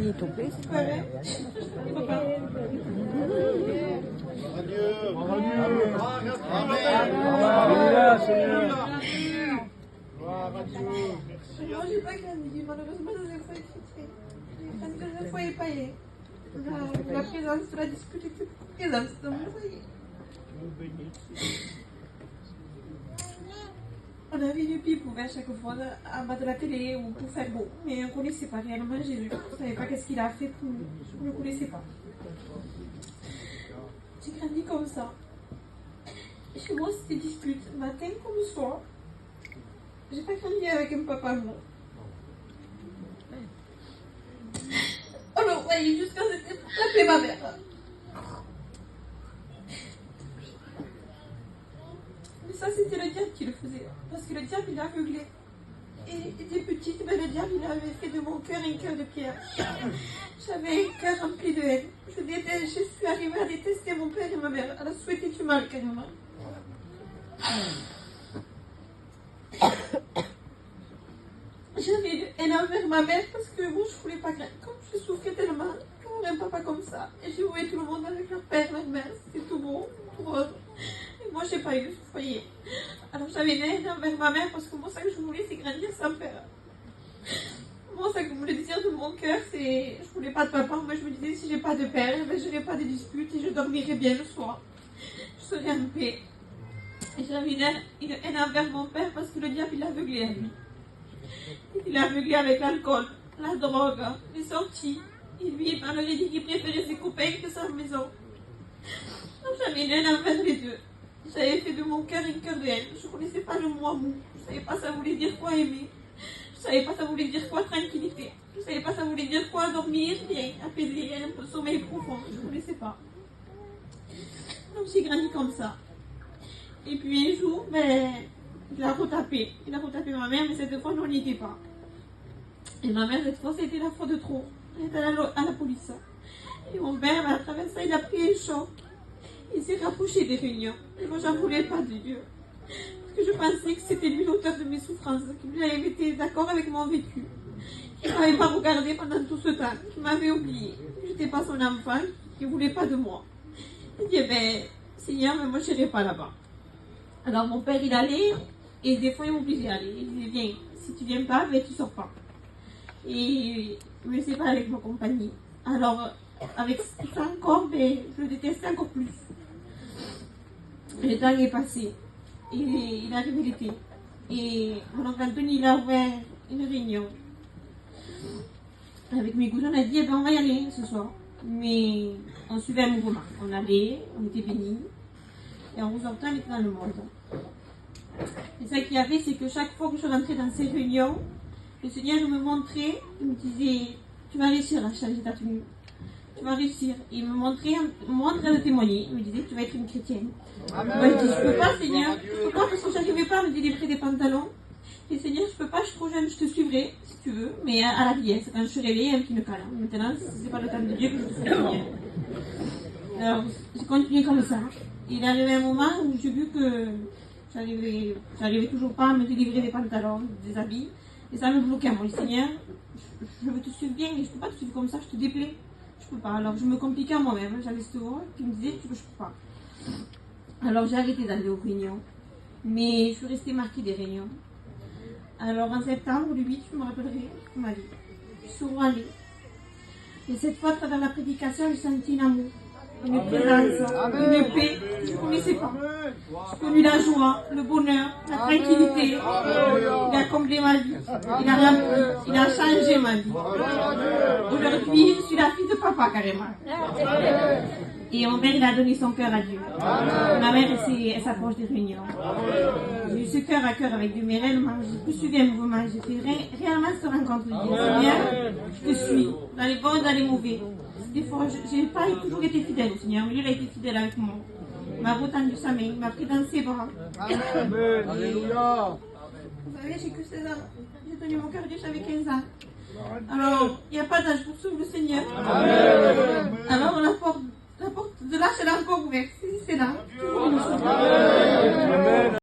Benito Cristo. Moi, j'ai pas grandi, malheureusement, je n'ai pas écouté. J'ai foi épaillée. La présence de la dispute était présente dans mon foyer. On avait une pipe ouverte chaque fois en bas de la télé ou pour faire beau, mais on ne connaissait pas réellement Jésus. On ne savait pas qu'est-ce qu'il a fait pour nous. On ne le connaissait pas. J'ai grandi comme ça. Et chez moi, c'était dispute, matin comme soir. J'ai pas grandi avec un papa moi. Alors, voyez, jusqu'à c'était pour taper ma mère. Mais ça, c'était le diable qui le faisait. Parce que le diable, il aveuglait. Et dès petite, ben, le diable, il avait fait de mon cœur un cœur de pierre. J'avais un cœur rempli de haine. Je suis arrivée à détester mon père et ma mère. À la souhaiter du mal, carrément. J'avais une haine envers ma mère parce que moi je voulais pas comme je souffrais tellement d'avoir un papa comme ça. Et je voyais tout le monde avec leur père, leur mère, c'était tout beau, tout rose. Et moi j'ai pas eu ce foyer. Alors j'avais une haine envers ma mère parce que moi ça que je voulais c'est grandir sans père. Moi ça que je voulais dire de mon cœur c'est je voulais pas de papa, moi je me disais si j'ai pas de père, ben, je n'aurai pas de disputes et je dormirai bien le soir. Je serais en paix. Et j'avais une haine envers mon père parce que le diable il aveuglait à lui. Il a aveuglé avec l'alcool, la drogue, les sorties. Et lui, il m'avait dit qu'il préférait ses copains que sa maison. Donc j'avais une haine envers les deux. J'avais fait de mon cœur un cœur de haine. Je ne connaissais pas le moi mou. Je ne savais pas ça voulait dire quoi aimer. Je ne savais pas ça voulait dire quoi tranquillité. Je ne savais pas ça voulait dire quoi dormir bien, apaiser, un peu sommeil profond. Je ne connaissais pas. Donc j'ai grandi comme ça. Et puis un jour, ben, il a retapé. Il a retapé ma mère, mais cette fois, on n'y était pas. Et ma mère, cette fois, c'était la fois de trop. Elle était à la police. Et mon père, à travers ça, il a pris un choc. Il s'est rapproché des réunions. Et moi, j'en voulais pas de Dieu. Parce que je pensais que c'était lui l'auteur de mes souffrances, qu'il avait été d'accord avec mon vécu. Il ne m'avait pas regardé pendant tout ce temps. Il m'avait oublié. Je n'étais pas son enfant. Il ne voulait pas de moi. Il dit, ben, Seigneur, mais moi, je n'irai pas là-bas. Alors mon père, il allait, et des fois, il m'obligeait à aller. Il disait, viens, si tu viens pas, ben, tu sors pas. Et je me laissais pas avec ma compagnie. Alors, avec ça encore, ben, je le détestais encore plus. Le temps est passé. Et il est arrivé l'été. Et mon oncle Anthony, il a ouvert une réunion. Avec mes cousins, on a dit, eh ben, on va y aller ce soir. Mais on suivait un mouvement. On allait, on était bénis. Et en ressortant, on était dans le monde. Et ça qu'il y avait, c'est que chaque fois que je rentrais dans ces réunions, le Seigneur me montrait, il me disait, tu vas réussir à changer ta tenue. Tu vas réussir. Et il me montrait, moi en train de témoigner, il me disait, tu vas être une chrétienne. Moi, je dis, je peux pas, Seigneur. Je peux pas parce que je n'arrivais pas à me délivrer des pantalons. Et Seigneur, je peux pas, je suis trop jeune, je te suivrai, si tu veux, mais à la vieillesse, quand je suis réveillée, un petit me câlin. Maintenant, c'est pas le temps de Dieu que je te fais Seigneur. Alors, j'ai continué comme ça. Il est arrivé un moment où j'ai vu que j'arrivais toujours pas à me délivrer des pantalons, des habits. Et ça me bloquait. Moi, Seigneur, je veux te suivre bien, mais je ne peux pas te suivre comme ça, je te déplais. Je peux pas. Alors, je me compliquais à moi-même. J'allais souvent, puis il me disait, je peux pas. Alors, j'ai arrêté d'aller aux réunions. Mais je suis restée marquée des réunions. Alors, en septembre, le 8, je me rappellerai de ma vie. Je suis souvent allée. Et cette fois, à travers la prédication, j'ai senti un amour. Une présence, une paix que je ne connaissais pas. J'ai connu la joie, le bonheur, la tranquillité. Il a comblé ma vie. Il a changé ma vie. Aujourd'hui, je suis la fille de papa carrément. Et mon père, il a donné son cœur à Dieu. Ma mère, elle s'approche des réunions. J'ai eu ce cœur à cœur avec Dieu, mais réellement, j'ai pu suivre un mouvement. J'ai fait réellement cette rencontre de Dieu. Seigneur, je te suis, dans les bons, dans les mauvais. Des fois, je n'ai pas toujours été fidèle au Seigneur, mais lui, il a été fidèle avec moi. Il m'a retendu sa main, il m'a pris dans ses bras. Amen. Alléluia. Vous savez, j'ai que 16 ans. J'ai tenu mon cœur Dieu, j'avais 15 ans. Alors, il n'y a pas d'âge pour suivre le Seigneur. Amen. Alors, la porte de l'âge, elle est encore ouverte. C'est là. Amen.